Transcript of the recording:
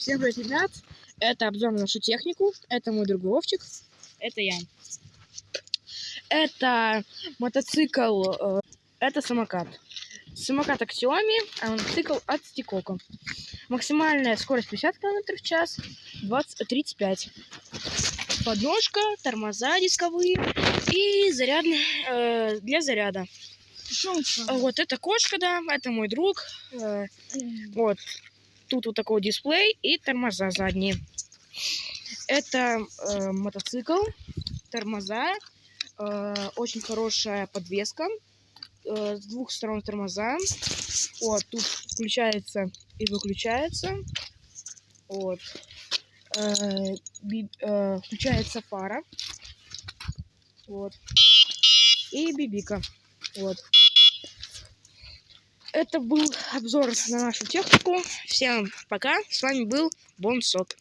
Всем привет, ребят! Это обзор на нашу технику. Это мой друг Вовчик. Это я. Это мотоцикл. Это самокат. Самокат от Xiaomi, а мотоцикл от Stikoka. Максимальная скорость 50 км в час, 35. Подножка, тормоза дисковые и зарядный для заряда. Вот это кошка, да, это мой друг. Вот. Тут вот такой дисплей и тормоза задние. Это мотоцикл, тормоза, очень хорошая подвеска, с двух сторон тормоза. Вот, тут включается и выключается. Вот. Включается фара. Вот. И бибика. Вот. Это был обзор на нашу технику. Всем пока. С вами был Бонсок.